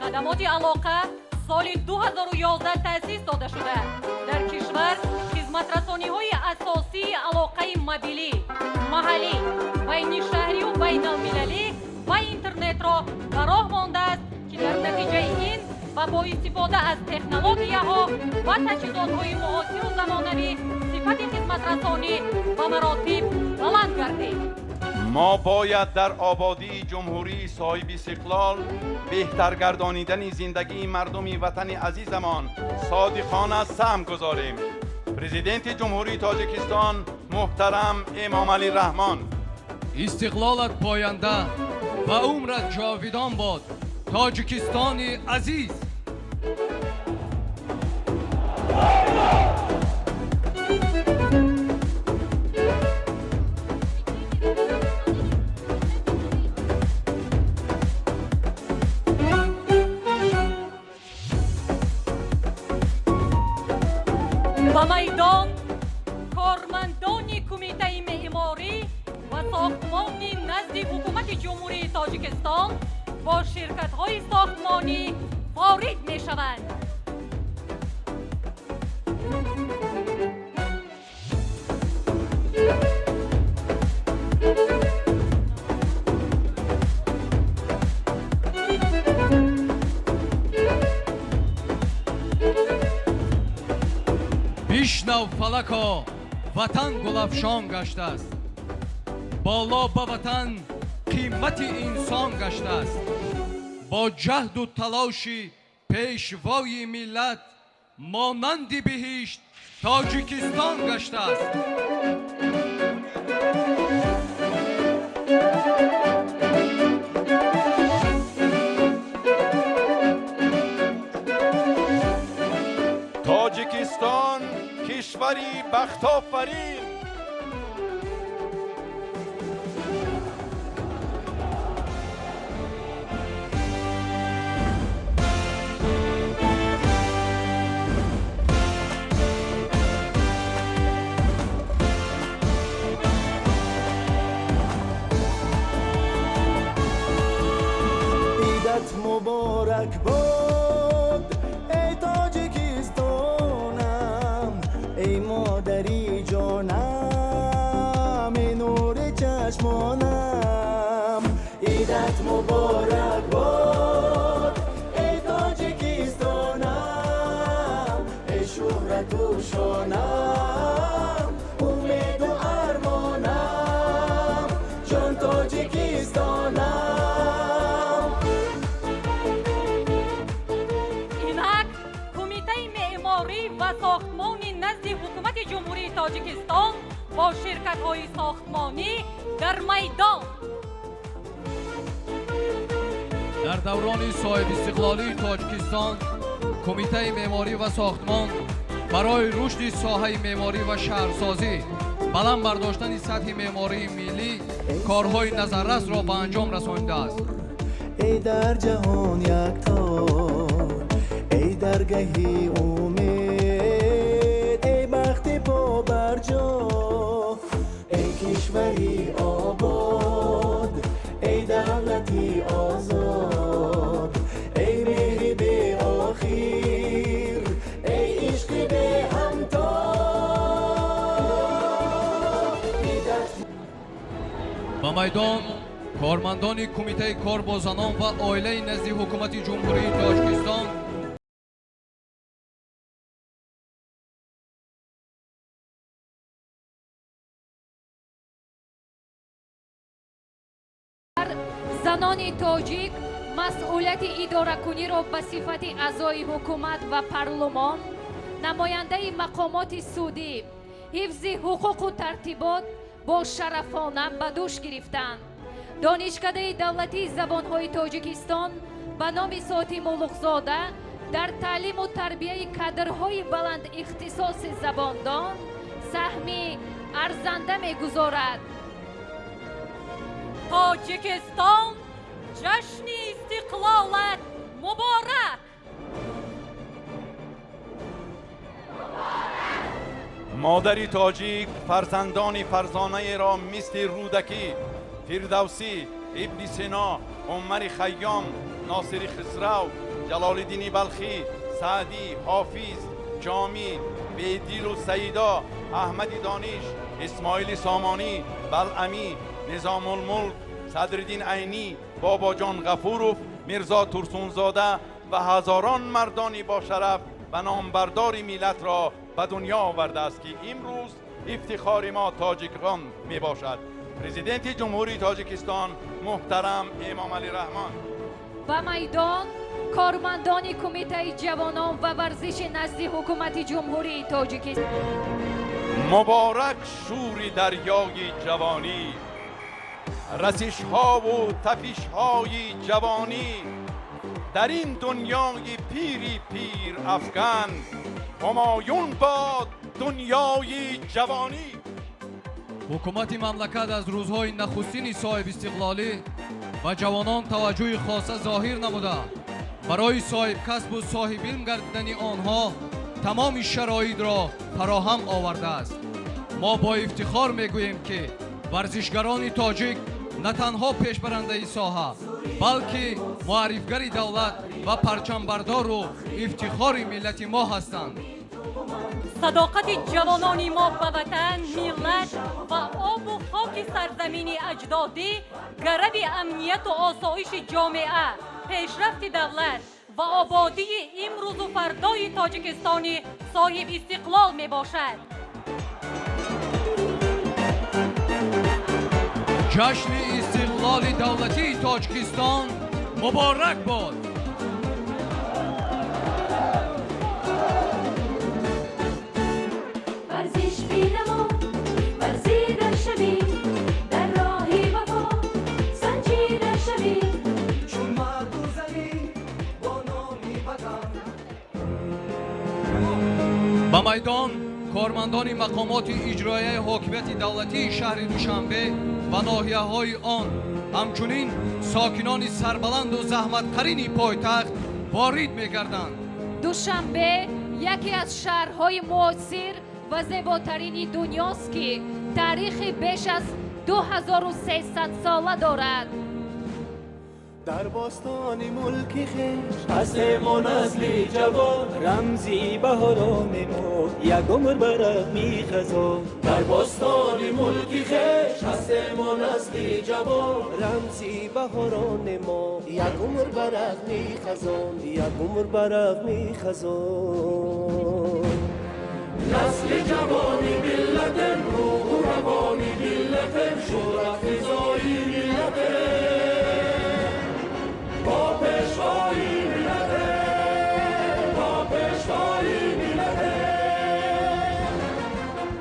خدمات علاقه سال 2011 تأسیس داده شده. در کشور خدمت رسانی های اساسی علاقه موبیلی، محلی، بین شهری و بین المللی و اینترنت را به راه مانده است که در نتیجه این و با استفاده از تکنولوژی‌ها و تجهیزات‌های معاصر و زمانوی صفت خدمت رسانی و مراتب بلند گردید. ما باید در آبادی جمهوری صاحب استقلال بهتر گردانیدن زندگی مردم وطن عزیزمان صادقانه سهم گذاریم. پرزیدنت جمهوری تاجیکستان محترم امامعلی رحمان. استقلالت پاینده و عمرت جاویدان باد تاجیکستان عزیز. و میدان کارمندان کمیته معماری و ساختمان نزد حکومت جمهوری تاجیکستان با شرکت‌های ساختمانی وارد می‌شوند. بشنو فلکا وطن گلفشان گشته است، بالا به وطن قیمت انسان گشته است. با جهد و تلاشی پیشوای ملت مانند بهشت تاجیکستان گشته است. تاجیکستان کشوری بخت‌آفرین. عیدت مبارک باد ای تاجیکستانم، ای مادری جانم، ای نور چشمانم. عیدت مبارک باد ای تاجیکستانم، ای شهرت و شانم، امید و ارمانم، جان تاجیکستانم. و ساختمان نزد حکومت جمهوری تاجیکستان با شرکت‌های ساختمانی در میدان. در دوران صاحب استقلالی تاجیکستان، کمیته معماری و ساختمان برای رشد ساحه معماری و شهرسازی بلند برداشتن سطح معماری ملی کارهای نظررس را به انجام رسانیده است. ای در جهان یکتا، ای درگاهی امید، ای بخت پا بر جا، ای کشوری آباد، ای دولتی آزاد، ای مهر به آخر، ای عشق به همتا. میدان کارمندان کمیته کار با زنان و عائله نزد حکومت جمهوری تاجیکستان زنان تاجیک مسئولیت اداره‌کنی را به صفت اعضای حکومت و پارلمان، نماینده مقامات سودی، حفظ حقوق و ترتیبات با شرفانه به دوش گرفتند. دانشکده دولتی زبانهای تاجیکستان به نام ساعتی مولوقزاده در تعلیم و تربیه کادرهای بلند اختصاص زباندان سهمی ارزنده می‌گذارد. تاجیکستان جشن استقلالت مبارک. مادری تاجیک فرزندان فرزانه را مثل رودکی، فردوسی، ابن سینا، عمر خیام، ناصر خسرو، جلال الدین بلخی، سعدی، حافظ، جامی، بیدیل و سیدا، احمد دانش، اسماعیل سامانی، بلعمی، نظام الملک، صدرالدین عینی، بابا جان غفورов، میرزا ترسونزاده و هزاران مردانی با شرف و نامبردار ملت را به دنیا آورده است که امروز افتخار ما تاجیکان می باشد. پرزیدنت جمهوری تاجیکستان محترم امام علی رحمان. به میدان کارمندان کمیته جوانان و ورزش نزد حکومت جمهوری تاجیکستان. مبارک شور دریای جوانی، رسش ها و تپش های جوانی، در این دنیای پیری پیر افغان، همایون باد دنیای جوانی. حکومت مملکت از روزهای نخستین صاحب استقلالی و جوانان توجه خاصه ظاهر نموده برای صاحب کسب و صاحب علم گردیدن آنها تمام شرایط را فراهم آورده است. ما با افتخار میگوییم که ورزشگران تاجیک نه تنها پیشبرنده ساحه بلکه معرفگر دولت و پرچمبردار و افتخار ملت ما هستند. صداقت جوانان ما به وطن، ملت و آب و خاک سرزمین اجدادی گرد امنیت و آسایش جامعه، پیشرفت دولت و آبادی امروز و فردای تاجیکستان صاحب استقلال می باشد. جشن استقلال دولتی تاجیکستان مبارک باد. ورزش بینما ورزیده شوی، در راه وفا سنجیده شوی، چون مرد و زنی با نامی وطن. به میدان کارمندان مقامات اجرایی حاکمیت دولتی شهر دوشنبه و ناحیه های آن، همچنین ساکنان سربلند و زحمتقرین پایتخت وارد می‌گردند. دوشنبه یکی از شهرهای معاصر و زیباترین دنیاست که تاریخ بیش از 2300 ساله دارد. در باستان ملکی خیش هست ما نسل جوان، رمزی بهاران ما یک عمر برق می خزان. در باستان ملکی خیش هست ما نسل جوان، رمزی بهاران ما یک عمر برق می خزان، یک عمر برق می خزان. نسل جوانی ملت، روح روانی ملت، شور فضایی ملت،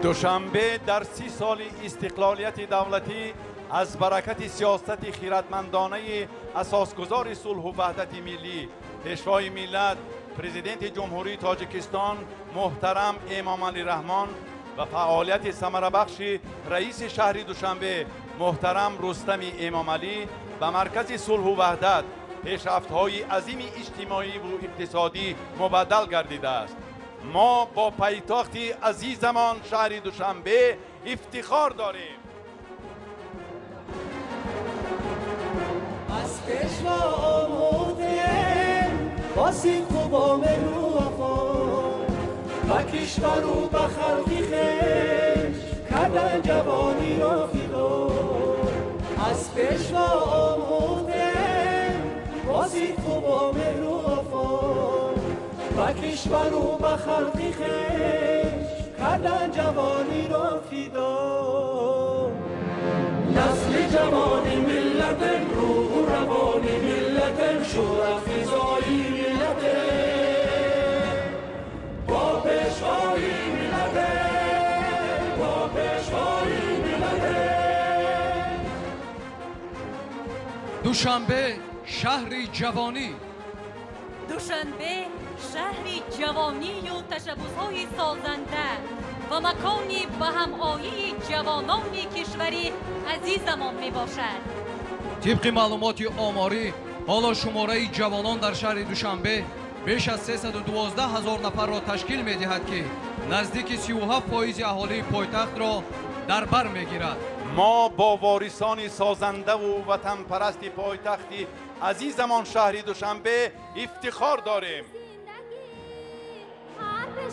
دوشنبه در 30 سال استقلالیت دولتی از برکت سیاست خیرتمندانه اساسگذار صلح و وحدت ملی، پیشوای ملت پرزیدنت جمهوری تاجیکستان محترم امام علی رحمان و فعالیت ثمره بخش رئیس شهر دوشنبه محترم رستم امام علی به مرکز صلح و وحدت پیشرفت‌های عظیم اجتماعی و اقتصادی مبدل گردیده است. ما با پایتخت عزیزمان شهر دوشنبه افتخار داریم. از پیشوا آمودیم باسی خوبام رو وفا و کشور و به خلقی خیش کردن جوانی را فدا. از پیشوا آموخته بازی خوب و مهر و وفا و کشور و به خلقی خویش کردن جوانی را فدا. نسل جوانی ملت روح و روانی ملت شور فضایی ملت با پیشوایی ملت با پیشوایی ملت. دوشنبه شهری جوانی. دوشنبه شهری جوانی و تشبس‌های سازنده و مکانی به هم‌آیی جوانان کشوری عزیزمان می باشد. طبق معلومات آماری حالا شماره جوانان در شهر دوشنبه بیش از 312,000 نفر را تشکیل می دهد که نزدیک 37% اهالی پایتخت را در بر می گیرد. ما با وارثان سازنده و وطن پرست پایتختی عزیزمان شهر دوشنبه افتخار داریم.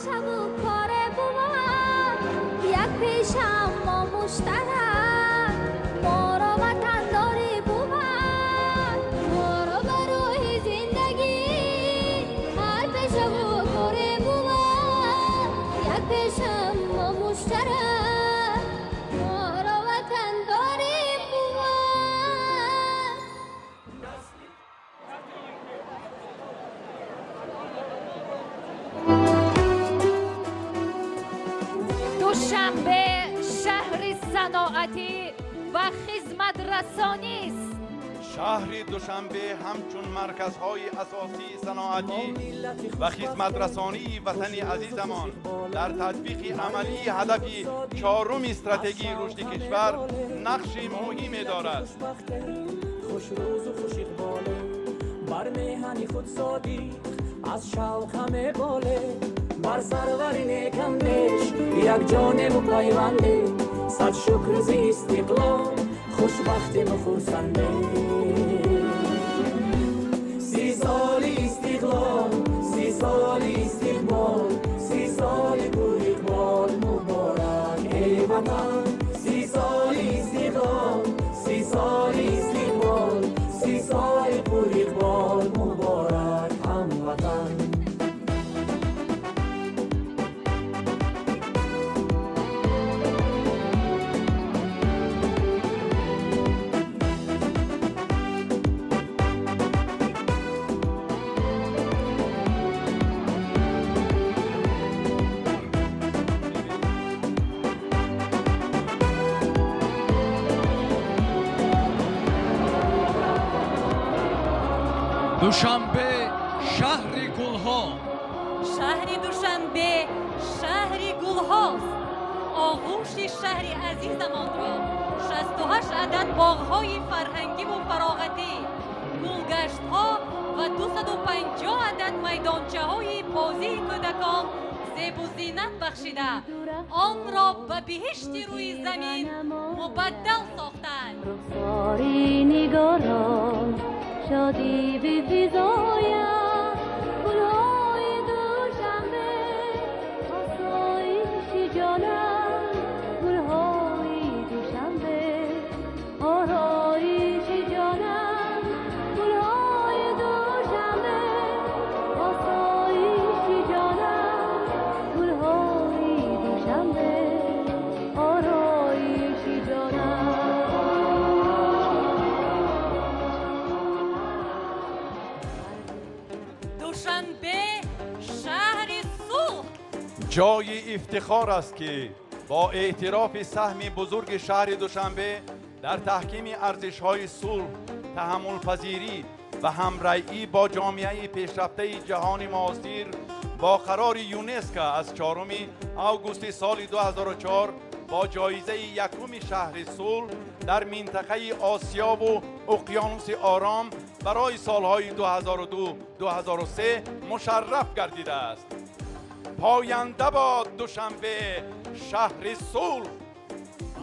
شب و کار بوم یک پیشم ما مشترک ما را وطن داری بوم ما را برای زندگی هر پیش و کار بوم یک پیشم ما مشترک ما را وطن داری بوم. دوشنبه شهر صناعتی و خدمت رسانی است. شهر دوشنبه همچون مرکزهای اساسی صناعتی و خدمت رسانی وطن عزیزمان در تطبیق عملی هدف 4 استراتژی رشد کشور نقش مهمی دارد. خوش روز و خوش اقباله بر میهنی خود صادق از شوق همه باله بر سرورین کمش یک جانب و پیونده صد شکر زی استقلال خوشبخت و خرسنده. 30 سال استقلال 30 سال استقبال 30 سال پر اقبال مبارک ای وطن. 30 سال استقلال 30 سال استقبال 30 سال پر اقبال مبارک هموطن. دوشنبه شهر گلها. شهر دوشنبه شهر گلهاست. آغوش شهر عزیزمان را 68 عدد باغ‌های فرهنگی و فراغتی، گلگشت‌ها و 250 عدد میدانچه‌های بازی کودکان زیب و زینت بخشیده آن را به بهشت روی زمین مبدل ساختند. رخساری نگاران شادی به فضایم گلهای دوشنبه آسایش جانم گلهای دوشنبه آرایش جانم گلهای دوشنبه آسایش جانم گلهای دوشنبه آرایش جانم. دوشنبه شهر صلح. جای افتخار است که با اعتراف سهم بزرگ شهر دوشنبه در تحکیم ارزش‌های صلح، تحمل پذیری و همرأیی با جامعه پیشرفته جهان معاصر با قرار یونسکو از 4 آگوست سال 2004 با جایزه یکم شهر صلح در منطقه آسیا و اقیانوس آرام برای سالهای 2002-2003 مشرف گردیده است. پاینده باد دوشنبه شهر صلح.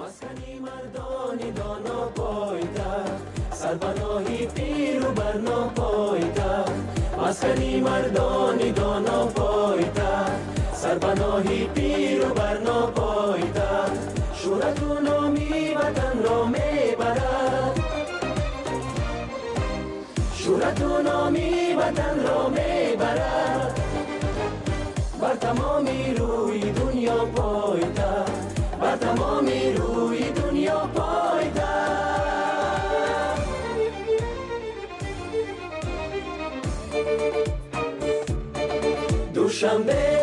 مسکنی مردان دانا پایتخت سربناهی پیر و برنا پایتخت. مسکنی مردان دانا پایتخت سربناهی پیر و برنا پایتخت. شورت و نامی وطن را میبرد شورت و نامی وطن را میبرد بر تمامی روی دنیا پایتخت بر تمامی روی دنیا پایتخت دوشنبه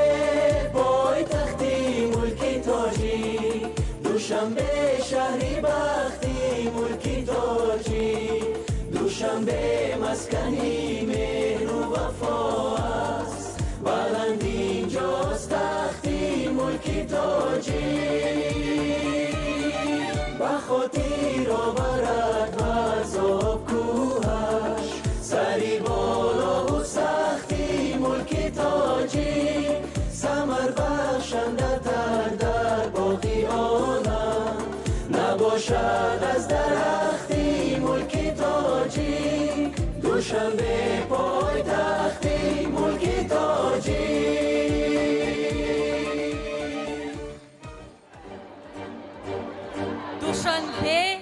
پایتختی ملکی تاجی دوشنبه شهری بختی ملکی تاجی دوشنبه مسکنی مهر و وفا است بلند اینجاست تختی ملکی تاجی بخاطی را برد و زاب کوهش سری بالا و سختی ملکی تاجی سمر بخشنده تر در باقی عالم نباشد از درختی ملکی تاجی دوشنبه پایتختی ملکی تاجی دوشنبه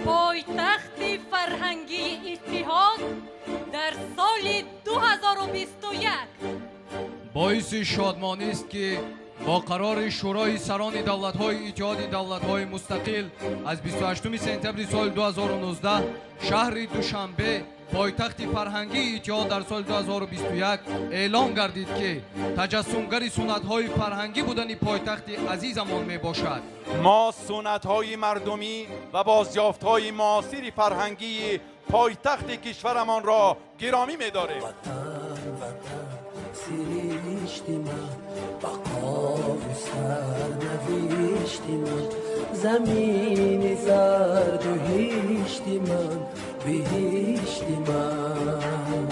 پایتخت فرهنگی اتحاد در سال 2021 باعث شادمانی است که با قرار شورای سران دولت‌های اتحاد دولت‌های مستقل از 28 سپتامبر سال 2019 شهر دوشنبه پایتخت فرهنگی اتحاد در سال 2021 اعلام گردید که تجسمگر سنت‌های فرهنگی بودن پایتخت عزیزمان میباشد. ما سنت‌های مردمی و بازیافت‌های معاصر فرهنگی پایتخت کشورمان را گرامی می‌داریم. سرشتی من بقا و سرنوشتی من زمین زرد و هشتی من بهشتی من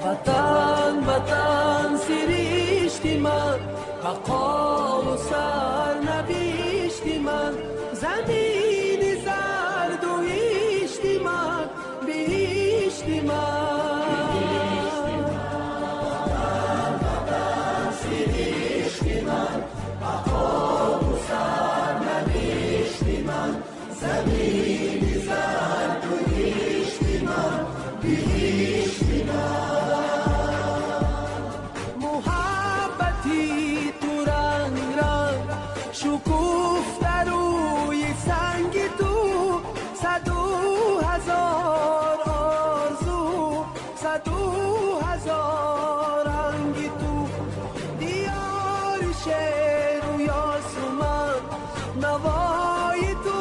وطن وطن سرشتی من بقا و سرنوشتی من زمین زرد و هشتی من بهشتی من محبتی تو رنگ رنگ شکوفته روی سنگ تو 100,000 آرزو 100,000 رنگ تو دیار شعر و یاسمن نوای تو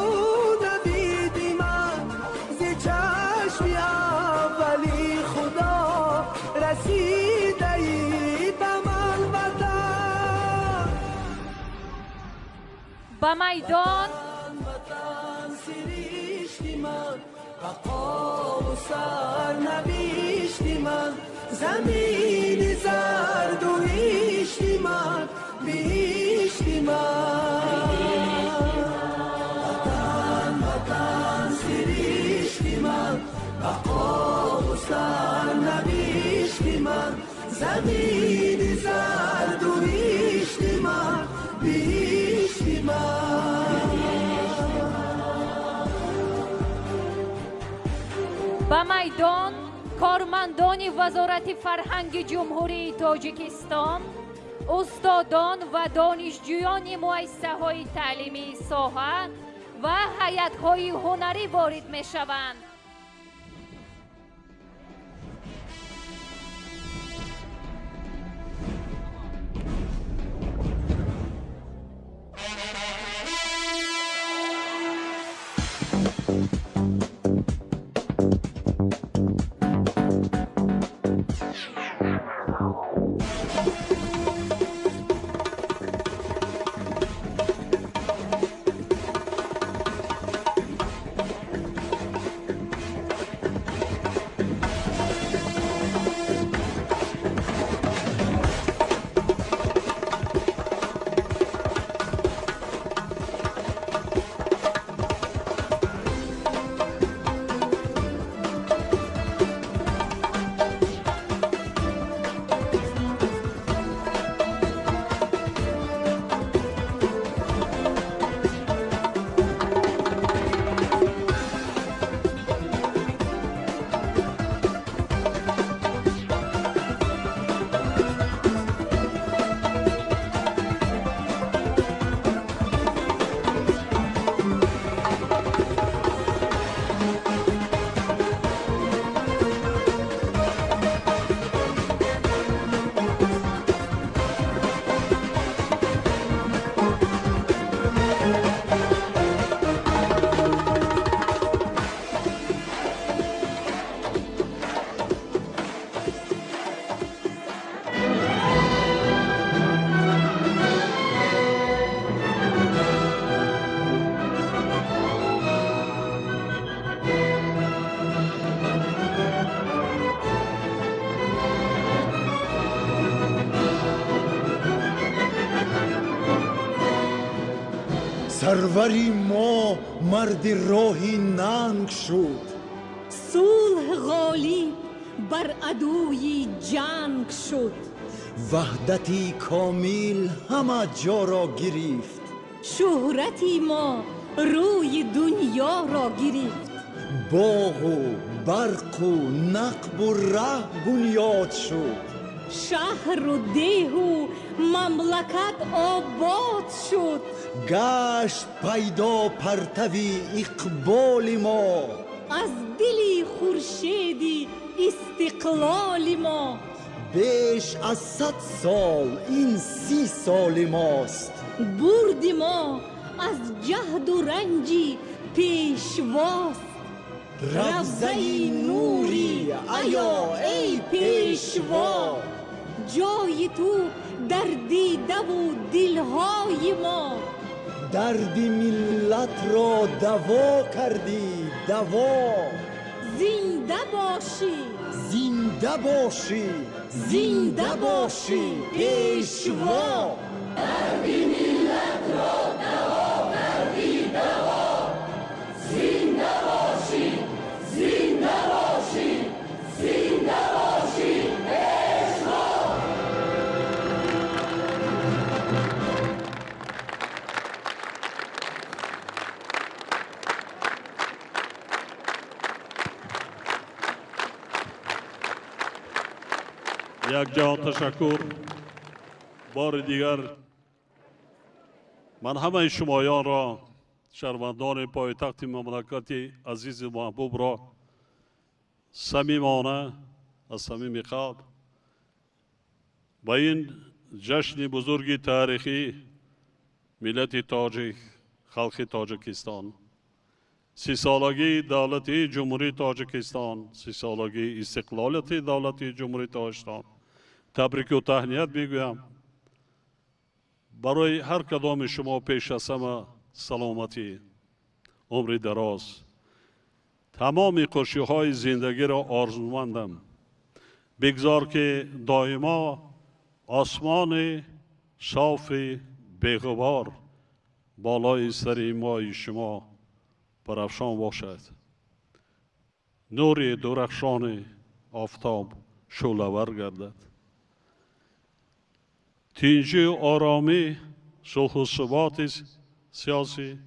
ندیدی من ز چشمی اولی خدا رسیده ای به من وطن به میدان وطن سرشتی من بقا و سرنوشتی من زمین زرد و هشتی من بهشتی من وطن سرشتی من بقا و سرنوشتی من زمین زرد و هشتی من بهشتی من به میدان کارمندان وزارت فرهنگ جمهوری تاجیکستان استادان و دانشجویان مؤسسه‌های تعلیمی ساحه و هیئت‌های هنری وارد می‌شوند. سروری ما مرد راهی ننگ شد. صلح غالب بر عدوی جنگ شد. وحدتی کامل همه جا را گرفت. شهرتی ما روی دنیا را گرفت. باغ و برق و نقب و ره بنیاد شد. شهر و ده و مملکت آباد شد. گشت پیدا پرتوی اقبال ما از دل خورشید استقلال ما. بیش از 100 سال این 30 سال ماست. برد ما از جهد و رنج پیشواست. روزه نوری ایا ای پیشوا. جای تو در دیده و دلهای ما. درد ملت را دوا کردی دوا. زنده باشی زنده باشی زنده باشی پیشوا. درد ملت را دوا کردی دوا. زنده باشی زنده باشی زنده باشی پیشوا. یک جهان تشکر. بار دیگر من همه شمایان را، شهروندان پایتخت مملکت عزیز و محبوب را صمیمانه از صمیم قلب به این جشن بزرگ تاریخی ملت تاجیک، خلق تاجیکستان، 30 سالگی دولت جمهوری تاجیکستان، 30 سالگی استقلالیت دولت جمهوری تاجیکستان تبریک و تهنیت میگویم. برای هر کدام شما پیش از همه سلامتی، عمر دراز، تمام خوشی‌های زندگی را آرزومندم. بگذار که دائما آسمان صاف بی‌غبار بالای سر مای شما برافشان باشد. نور درخشان آفتاب شعله‌ور گردد. تینجی آرامی، صلح و ثبات سیاسی،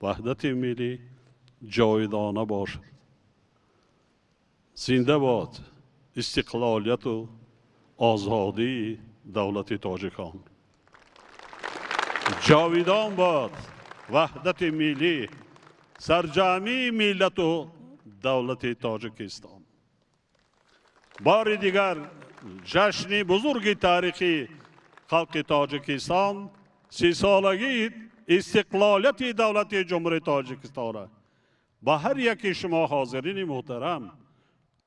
وحدت ملی جاودانه باشد. زنده باد استقلالیت و آزادی دولت تاجیکان. جاودان باد وحدت ملی، سرجامی ملت و دولت تاجیکستان. بار دیگر جشن بزرگ تاریخی خلق تاجیکستان، 30 سالگی استقلالیت دولت جمهوری تاجیکستان. با هر یکی شما حاضرین محترم،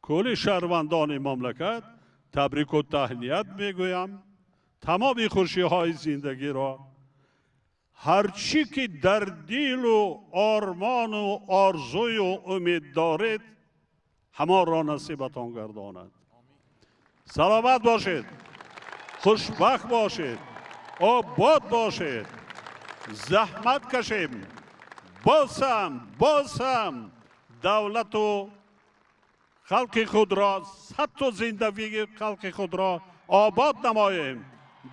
کل شهروندان مملکت تبریک و تهنیت میگویم. تمام خوشی‌های زندگی را، هرچی که در دل و آرمان و آرزوی و امید دارید همه را نصیبتان گرداند. سلامت باشید، خوشبخت باشید، آباد باشید. زحمت کشیم، باز هم دولت و خلق خود را، صد و زندگی خلق خود را آباد نماییم.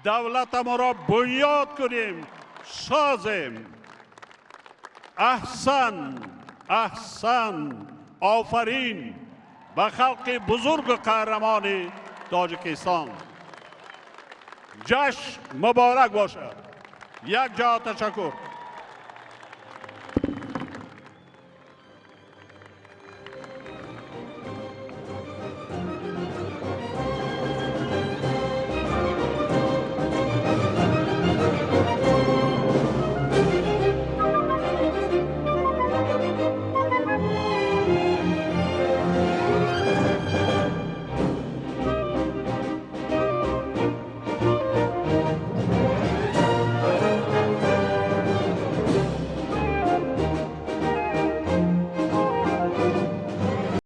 دولت ما را بنیاد کنیم، سازیم. احسن آفرین به خلق بزرگ و قهرمان تاجیکستان. جشن مبارک باشد. یک جا تشکر.